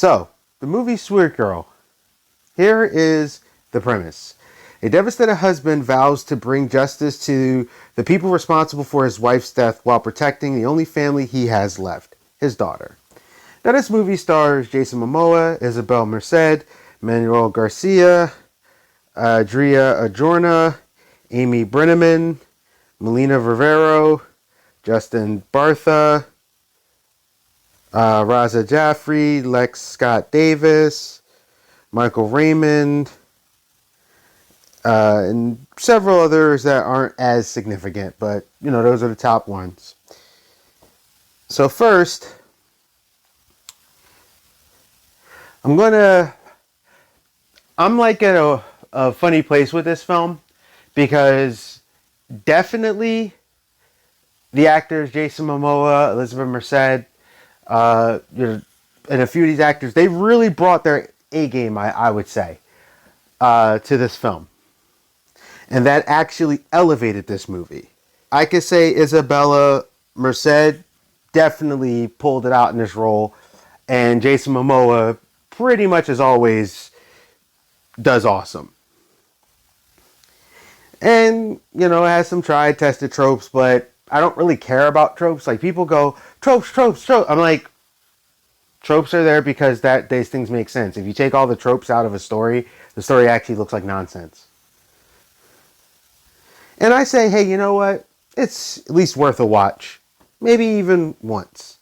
So, the movie Sweet Girl. Here is the premise. A devastated husband vows to bring justice to the people responsible for his wife's death while protecting the only family he has left, his daughter. Now, this movie stars Jason Momoa, Isabel Merced, Manuel Garcia, Adria Arjona, Amy Brenneman, Melina Rivero, Justin Bartha, Raza Jaffrey, Lex Scott Davis, Michael Raymond, and several others that aren't as significant, but those are the top ones. So first, I'm like at a funny place with this film because definitely the actors Jason Momoa, Elizabeth Merced, and a few of these actors, they really brought their A game, I would say, to this film. And that actually elevated this movie. I could say Isabella Merced definitely pulled it out in this role. And Jason Momoa, pretty much as always, does awesome. And, it has some tried, tested tropes, but I don't really care about tropes. Like, people go, tropes. I'm like, tropes are there because these things make sense. If you take all the tropes out of a story, the story actually looks like nonsense. And I say, hey, you know what? It's at least worth a watch. Maybe even once.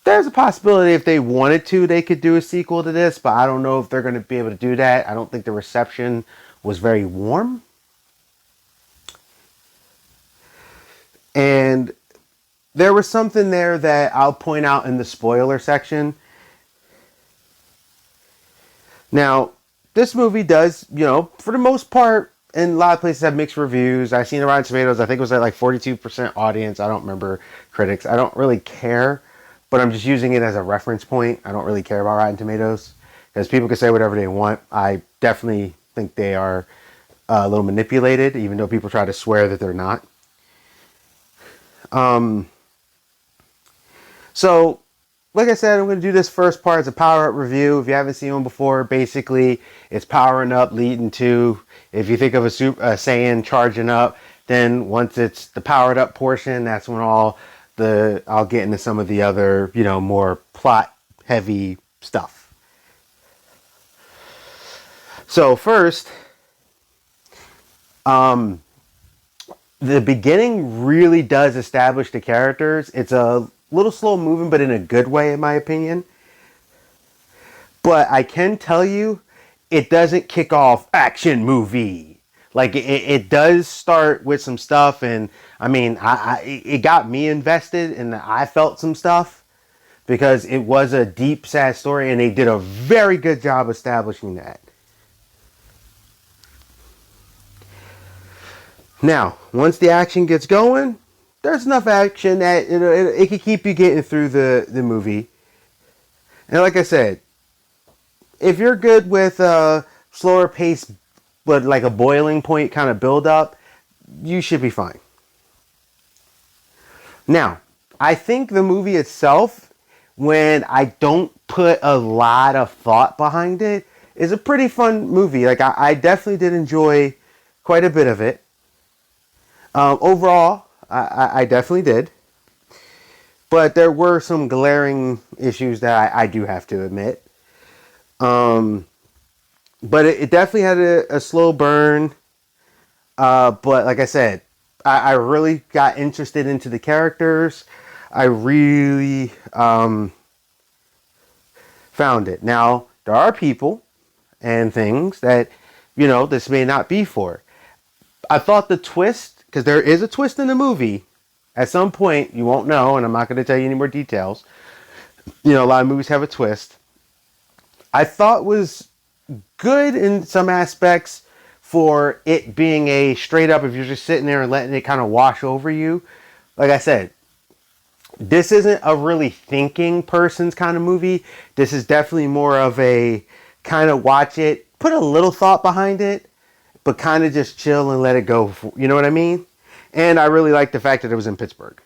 There's a possibility if they wanted to, they could do a sequel to this, but I don't know if they're going to be able to do that. I don't think the reception was very warm. And there was something there that I'll point out in the spoiler section. Now, this movie does, for the most part, in a lot of places have mixed reviews. I've seen the Rotten Tomatoes. I think it was at like 42% audience. I don't remember critics. I don't really care, but I'm just using it as a reference point. I don't really care about Rotten Tomatoes because people can say whatever they want. I definitely think they are a little manipulated, even though people try to swear that they're not. So, like I said, I'm going to do this first part as a power-up review. If you haven't seen one before, basically, it's powering up leading to, if you think of a Saiyan charging up, then once it's the powered up portion, that's when I'll get into some of the other, more plot-heavy stuff. So, first, the beginning really does establish the characters. It's a little slow moving, but in a good way, in my opinion. But I can tell you, it doesn't kick off action movie. Like, it does start with some stuff, and I mean, it got me invested, and I felt some stuff because it was a deep, sad story, and they did a very good job establishing that. Now, once the action gets going, there's enough action that it can keep you getting through the movie. And like I said, if you're good with a slower pace, but like a boiling point kind of build up, you should be fine. Now, I think the movie itself, when I don't put a lot of thought behind it, is a pretty fun movie. Like, I definitely did enjoy quite a bit of it. Overall, I definitely did. But there were some glaring issues that I do have to admit. But it definitely had a slow burn. But like I said, I really got interested into the characters. I really found it. Now, there are people and things that, this may not be for. I thought the twist, because there is a twist in the movie. At some point, you won't know, and I'm not going to tell you any more details. A lot of movies have a twist. I thought was good in some aspects for it being a straight up, if you're just sitting there and letting it kind of wash over you. Like I said, this isn't a really thinking person's kind of movie. This is definitely more of a kind of watch it, put a little thought behind it, but kind of just chill and let it go. You know what I mean? And I really like the fact that it was in Pittsburgh.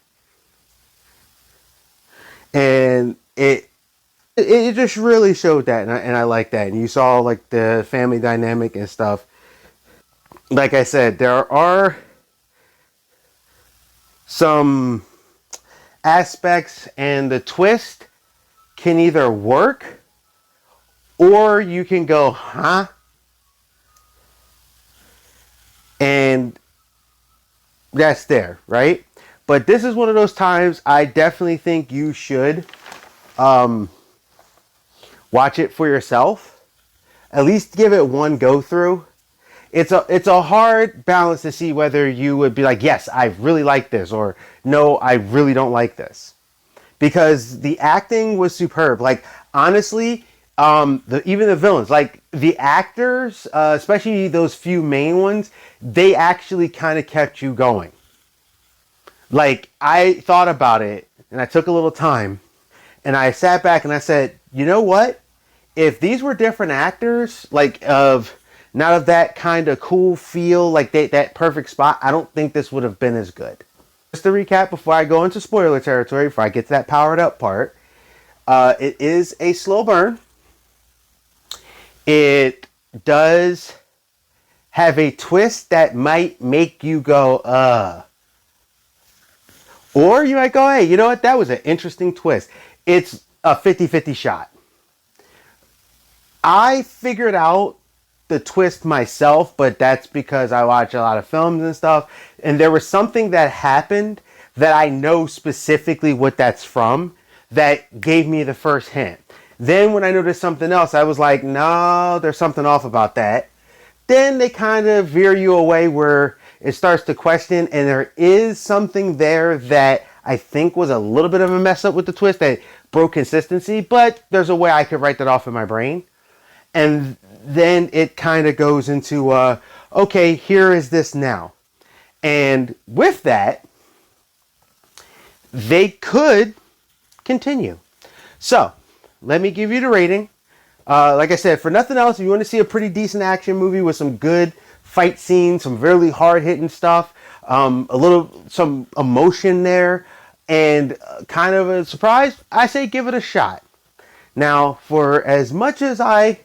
And it It just really showed that, and I like that. And you saw like the family dynamic and stuff. Like I said, there are some aspects, and the twist can either work or you can go, huh? And that's there, right? But this is one of those times I definitely think you should um, watch it for yourself. At least give it one go through. It's a hard balance to see whether you would be like, yes, I really like this, or no, I really don't like this, because the acting was superb. Like honestly, even the villains, like the actors, especially those few main ones, they actually kind of kept you going. Like I thought about it, and I took a little time, and I sat back and I said, you know what? If these were different actors, like of not of that kind of cool feel, like that perfect spot, I don't think this would have been as good. Just to recap before I go into spoiler territory, before I get to that powered up part, it is a slow burn. It does have a twist that might make you go, or you might go, hey, you know what? That was an interesting twist. It's a 50-50 shot. I figured out the twist myself, but that's because I watch a lot of films and stuff. And there was something that happened that I know specifically what that's from that gave me the first hint. Then when I noticed something else, I was like, no, there's something off about that. Then they kind of veer you away where it starts to question, and there is something there that I think was a little bit of a mess up with the twist that broke consistency, but there's a way I could write that off in my brain. And then it kind of goes into, okay, here is this now. And with that, they could continue. So, let me give you the rating. Like I said, for nothing else, if you want to see a pretty decent action movie with some good fight scenes, some really hard-hitting stuff, some emotion there, and kind of a surprise, I say give it a shot. Now, for as much as I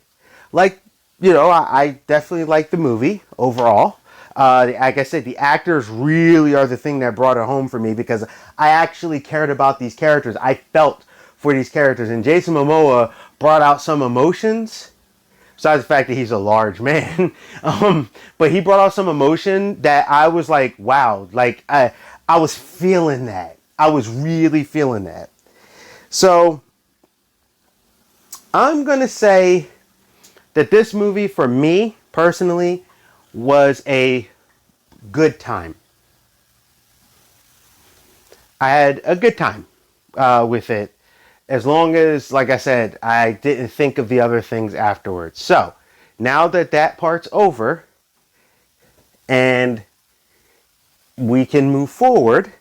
like, I definitely like the movie overall. Like I said, the actors really are the thing that brought it home for me, because I actually cared about these characters. I felt for these characters, and Jason Momoa brought out some emotions. Besides the fact that he's a large man, but he brought out some emotion that I was like, wow, like I was feeling that. I was really feeling that. So I'm gonna say that this movie, for me personally, was a good time. I had a good time with it, as long as, like I said, I didn't think of the other things afterwards. So now that that part's over and we can move forward,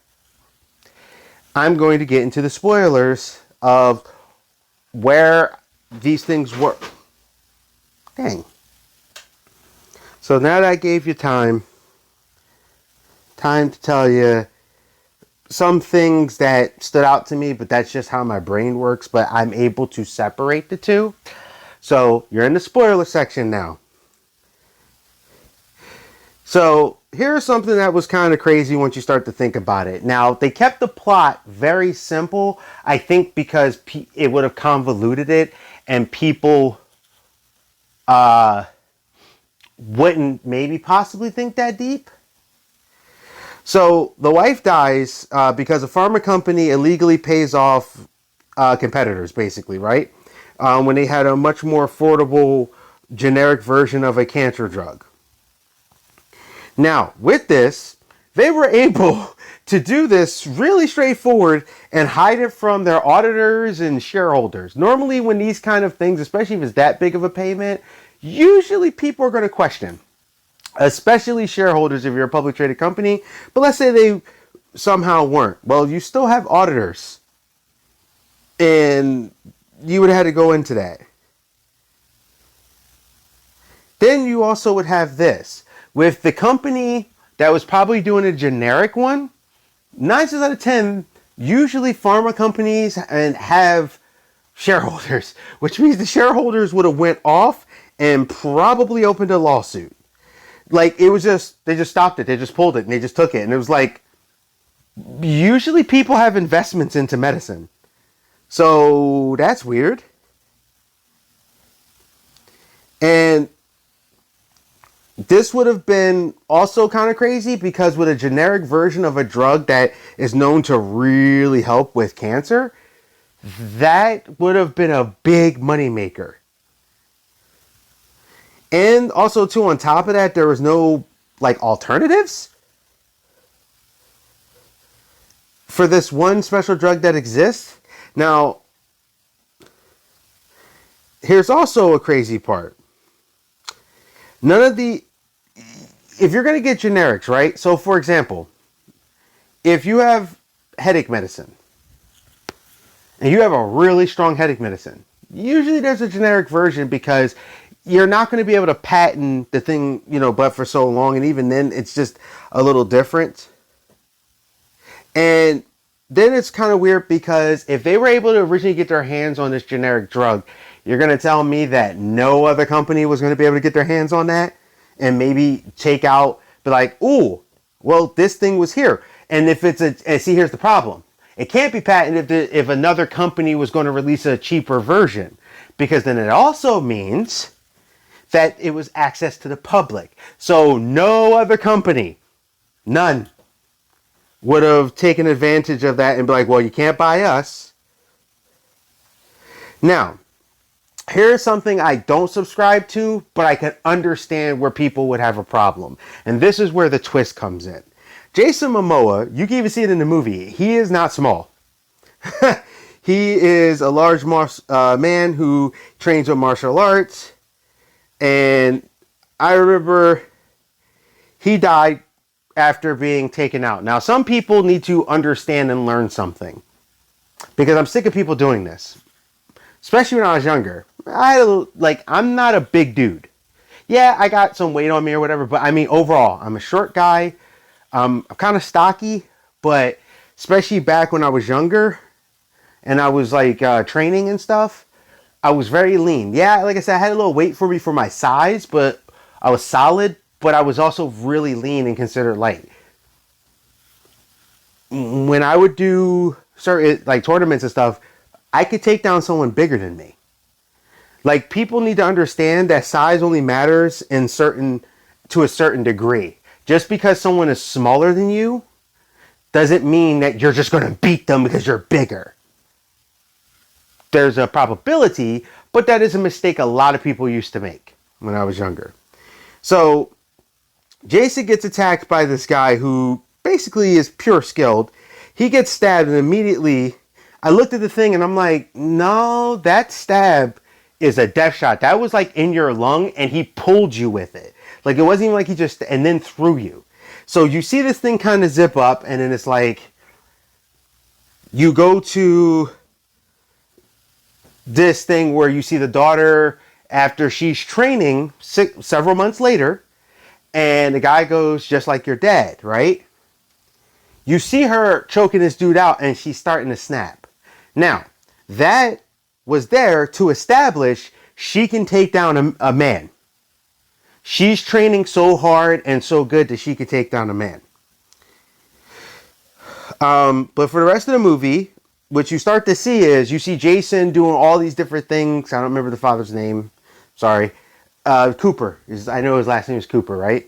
I'm going to get into the spoilers of where these things were. Dang. So now that I gave you time to tell you some things that stood out to me, but that's just how my brain works, but I'm able to separate the two. So you're in the spoiler section now. So here's something that was kind of crazy once you start to think about it. Now, they kept the plot very simple, I think, because it would have convoluted it, and people wouldn't maybe possibly think that deep. So the wife dies because a pharma company illegally pays off competitors, basically, right? When they had a much more affordable generic version of a cancer drug. Now, with this, they were able to do this really straightforward and hide it from their auditors and shareholders. Normally, when these kind of things, especially if it's that big of a payment, usually people are going to question. Especially shareholders if you're a public traded company. But let's say they somehow weren't. Well, you still have auditors. And you would have had to go into that. Then you also would have this. With the company that was probably doing a generic one, 9 times out of 10, usually pharma companies have shareholders, which means the shareholders would have went off and probably opened a lawsuit. Like, it was just, they just stopped it. They just pulled it and they just took it. And it was like, usually people have investments into medicine. So that's weird. And this would have been also kind of crazy because with a generic version of a drug that is known to really help with cancer, that would have been a big moneymaker. And also, too, on top of that, there was no, like, alternatives for this one special drug that exists. Now, here's also a crazy part. None of the, if you're going to get generics, right? So, for example, if you have headache medicine, and you have a really strong headache medicine, usually there's a generic version because you're not going to be able to patent the thing, but for so long. And even then, it's just a little different. And then it's kind of weird because if they were able to originally get their hands on this generic drug, you're going to tell me that no other company was going to be able to get their hands on that and maybe take out, be like, ooh, well, this thing was here. And if it's and see, here's the problem. It can't be patented if another company was going to release a cheaper version, because then it also means that it was access to the public. So no other company, none, would have taken advantage of that and be like, well, you can't buy us. Now, here's something I don't subscribe to, but I can understand where people would have a problem. And this is where the twist comes in. Jason Momoa, you can even see it in the movie, he is not small. He is a large man who trains with martial arts. And I remember he died after being taken out. Now, some people need to understand and learn something, because I'm sick of people doing this, especially when I was younger. I'm not a big dude. Yeah, I got some weight on me or whatever, but I mean, overall, I'm a short guy. I'm kind of stocky, but especially back when I was younger and I was like training and stuff, I was very lean. Yeah, like I said, I had a little weight for me for my size, but I was solid, but I was also really lean and considered light. When I would do certain like tournaments and stuff, I could take down someone bigger than me. Like, people need to understand that size only matters to a certain degree. Just because someone is smaller than you doesn't mean that you're just going to beat them because you're bigger. There's a probability, but that is a mistake a lot of people used to make when I was younger. So Jason gets attacked by this guy who basically is pure skilled. He gets stabbed, and immediately I looked at the thing and I'm like, no, that stab is a death shot. That was like in your lung and he pulled you with it. Like, it wasn't even like he just, and then threw you. So you see this thing kind of zip up, and then it's like, you go to this thing where you see the daughter after she's training several months later, and the guy goes, just like your dad, right? You see her choking this dude out, and she's starting to snap. Now, that was there to establish she can take down a man. She's training so hard and so good that she could take down a man. But for the rest of the movie, what you start to see is you see Jason doing all these different things. I don't remember the father's name. Sorry. Cooper. I know his last name is Cooper, right?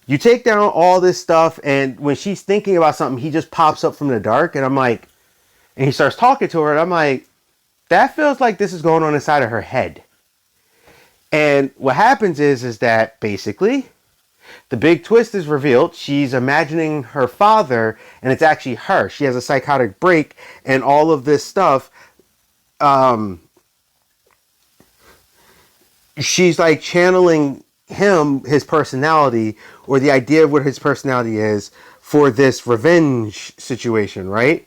You take down all this stuff, and when she's thinking about something, he just pops up from the dark, and I'm like, and he starts talking to her, and I'm like, that feels like this is going on inside of her head. And what happens is that basically the big twist is revealed. She's imagining her father, and it's actually her. She has a psychotic break, and all of this stuff. She's like channeling him, his personality, or the idea of what his personality is for this revenge situation, right?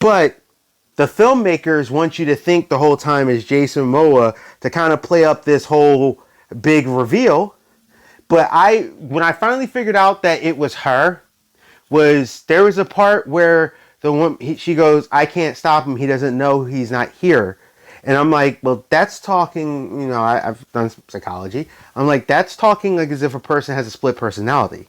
But the filmmakers want you to think the whole time is Jason Momoa to kind of play up this whole big reveal. But when I finally figured out that it was her, there was a part where she goes, I can't stop him. He doesn't know he's not here. And I'm like, well, that's talking, I've done some psychology. I'm like, that's talking like as if a person has a split personality.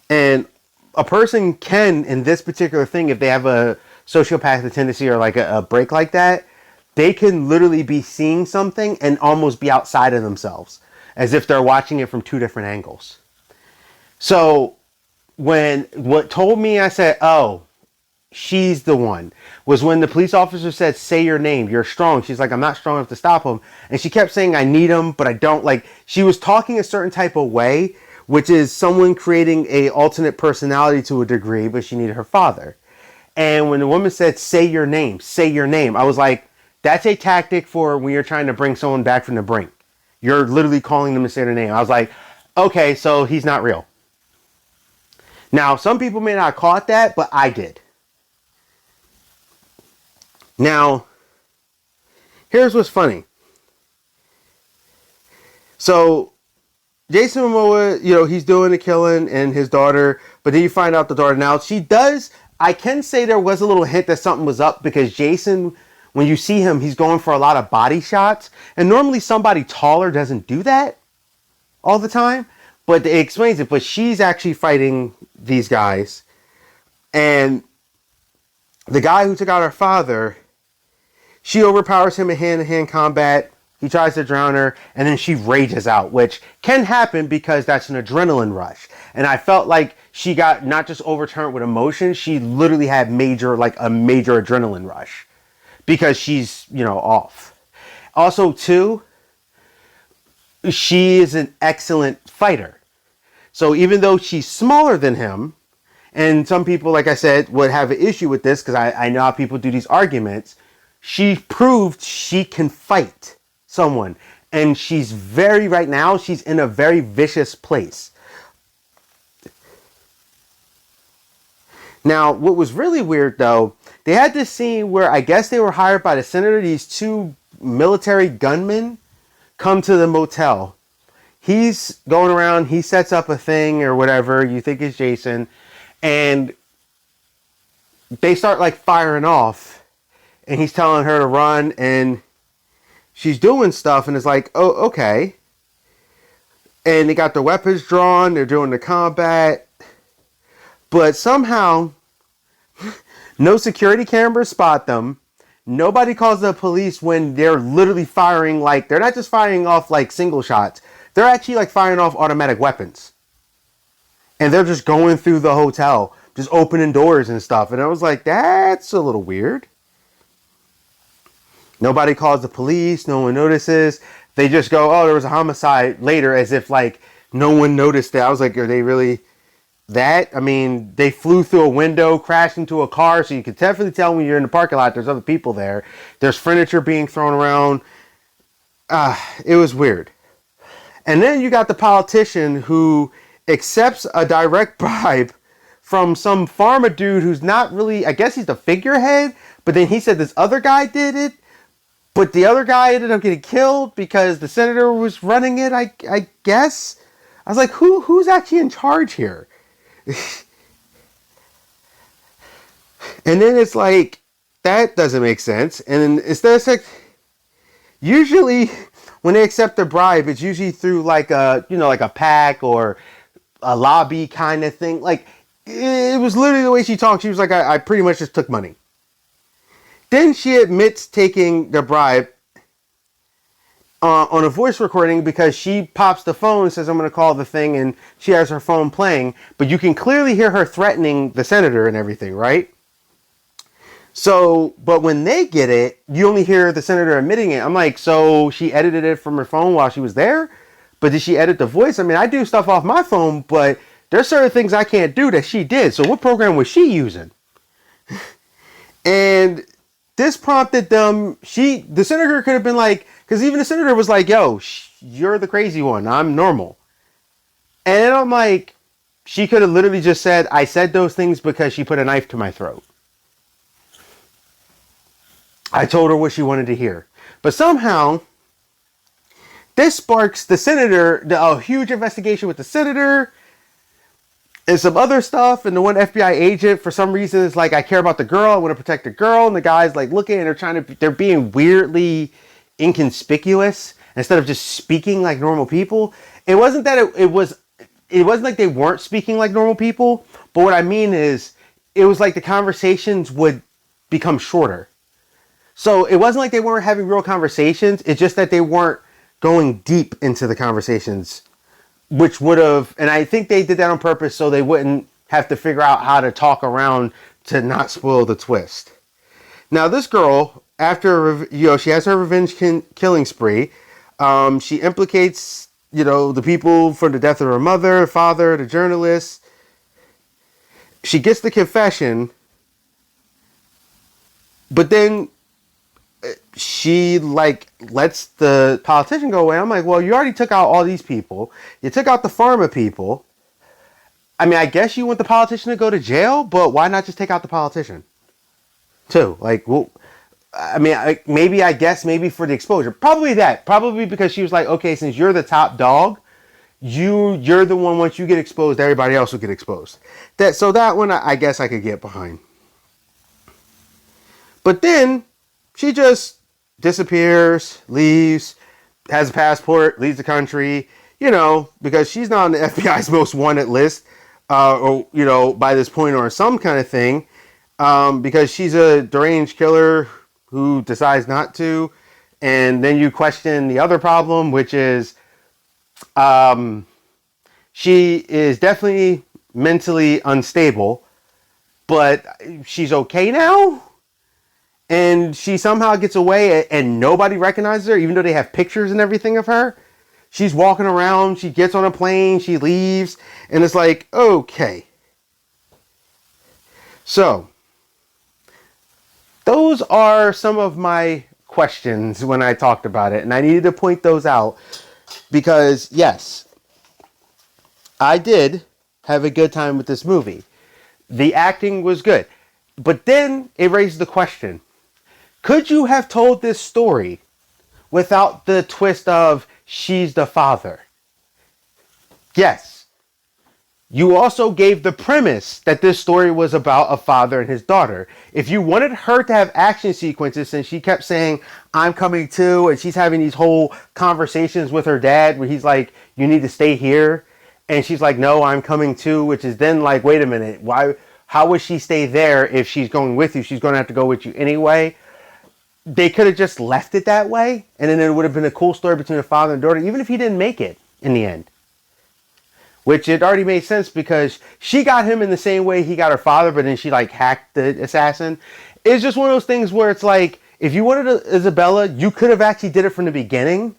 And a person can, in this particular thing, if they have a sociopathic tendency or like a break like that, they can literally be seeing something and almost be outside of themselves, as if they're watching it from two different angles. So what told me, I said, oh, she's the one, was when the police officer said, say your name, you're strong. She's like, I'm not strong enough to stop him. And she kept saying, I need him, but I don't. Like, she was talking a certain type of way, which is someone creating a alternate personality to a degree, but she needed her father. And when the woman said, say your name, I was like, that's a tactic for when you're trying to bring someone back from the brink. You're literally calling them to say their name. I was like, okay, so he's not real. Now, some people may not have caught that, but I did. Now, here's what's funny. So, Jason Momoa, he's doing the killing and his daughter, but then you find out the daughter now, I can say there was a little hint that something was up, because Jason, when you see him, he's going for a lot of body shots, and normally somebody taller doesn't do that all the time, but it explains it. But she's actually fighting these guys, and the guy who took out her father, she overpowers him in hand-to-hand combat. He tries to drown her, and then she rages out, which can happen because that's an adrenaline rush. And I felt like she got not just overturned with emotion, she literally had a major adrenaline rush because she's, off. Also, too, she is an excellent fighter. So even though she's smaller than him, and some people, like I said, would have an issue with this because I know how people do these arguments, she proved she can fight someone. And right now, she's in a very vicious place. Now, what was really weird, though, they had this scene where I guess they were hired by the senator. These two military gunmen come to the motel. He's going around, he sets up a thing or whatever you think is Jason, and they start like firing off, and he's telling her to run, and she's doing stuff, and it's like, oh, okay. And they got their weapons drawn, they're doing the combat, but somehow no security cameras spot them. Nobody calls the police when they're literally firing, like, they're not just firing off like single shots. They're actually like firing off automatic weapons. And they're just going through the hotel, just opening doors and stuff. And I was like, that's a little weird. Nobody calls the police. No one notices. They just go, oh, there was a homicide later, as if like no one noticed it. I was like, are they really that? I mean, they flew through a window, crashed into a car, so you could definitely tell when you're in the parking lot there's other people there. There's furniture being thrown around. It was weird. And then you got the politician who accepts a direct bribe from some pharma dude who's not really, I guess he's the figurehead, but then he said this other guy did it, but the other guy ended up getting killed because the senator was running it, I guess. I was like, who's actually in charge here? And then it's like, that doesn't make sense. And then instead of like, usually when they accept a bribe, it's usually through like a, like a PAC or a lobby kind of thing. Like, it was literally the way she talked. She was like, I pretty much just took money. Then she admits taking the bribe on a voice recording because she pops the phone and says, I'm going to call the thing, and she has her phone playing, but you can clearly hear her threatening the senator and everything, right? So, but when they get it, you only hear the senator admitting it. I'm like, so she edited it from her phone while she was there? But did she edit the voice? I mean, I do stuff off my phone, but there's certain things I can't do that she did. So what program was she using? And this prompted them, the senator could have been like, because even the senator was like, yo, you're the crazy one. I'm normal. And I'm like, she could have literally just said, I said those things because she put a knife to my throat. I told her what she wanted to hear. But somehow, this sparks the senator, a huge investigation with the senator. and some other stuff. And the one FBI agent, for some reason, is like, I care about the girl. I want to protect the girl. And the guy's like looking and they're being weirdly inconspicuous instead of just speaking like normal people. It wasn't that it wasn't like they weren't speaking like normal people. But what I mean is, it was like the conversations would become shorter. So it wasn't like they weren't having real conversations. It's just that they weren't going deep into the conversations, which would have, and I think they did that on purpose so they wouldn't have to figure out how to talk around to not spoil the twist. Now, this girl, after, she has her revenge killing spree. She implicates, the people for the death of her mother, father, the journalist. She gets the confession, but then she lets the politician go away. I'm like, well, you already took out all these people. You took out the pharma people. I mean, I guess you want the politician to go to jail, but why not just take out the politician too? Well, I mean, maybe for the exposure. Probably because she was like, okay, since you're the top dog, you're the one, once you get exposed, everybody else will get exposed. So that one, I guess I could get behind. But then she just disappears, leaves, has a passport, leaves the country, because she's not on the FBI's most wanted list, by this point or some kind of thing, because she's a deranged killer who decides not to. And then you question the other problem, which is she is definitely mentally unstable, but she's okay now. And she somehow gets away and nobody recognizes her, even though they have pictures and everything of her. She's walking around, she gets on a plane, she leaves, and it's like, okay. So, those are some of my questions when I talked about it, and I needed to point those out because, yes, I did have a good time with this movie. The acting was good. But then it raised the question, could you have told this story without the twist of she's the father? Yes. You also gave the premise that this story was about a father and his daughter. If you wanted her to have action sequences, since she kept saying, I'm coming too, and she's having these whole conversations with her dad where he's like, you need to stay here. And she's like, no, I'm coming too, which is then like, wait a minute, how would she stay there if she's going with you? She's going to have to go with you anyway. They could have just left it that way, and then it would have been a cool story between a father and daughter, even if he didn't make it in the end. Which it already made sense because she got him in the same way he got her father, but then she hacked the assassin. It's just one of those things where it's like, if you wanted Isabella, you could have actually did it from the beginning.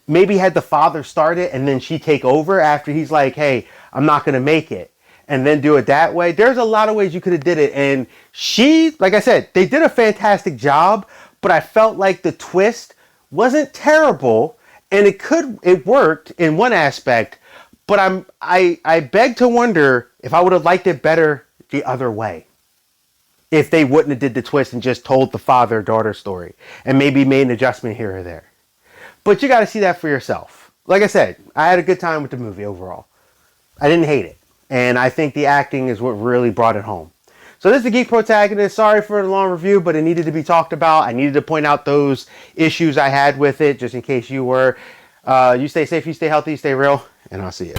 Maybe had the father start it and then she take over after he's like, hey, I'm not going to make it. And then do it that way. There's a lot of ways you could have did it. And she, like I said, they did a fantastic job, but I felt like the twist wasn't terrible. And it worked in one aspect, but I beg to wonder if I would have liked it better the other way. If they wouldn't have did the twist and just told the father-daughter story and maybe made an adjustment here or there. But you got to see that for yourself. Like I said, I had a good time with the movie overall. I didn't hate it. And I think the acting is what really brought it home. So this is the Geek Protagonist. Sorry for the long review, but it needed to be talked about. I needed to point out those issues I had with it, just in case you were. You stay safe, you stay healthy, you stay real, and I'll see you.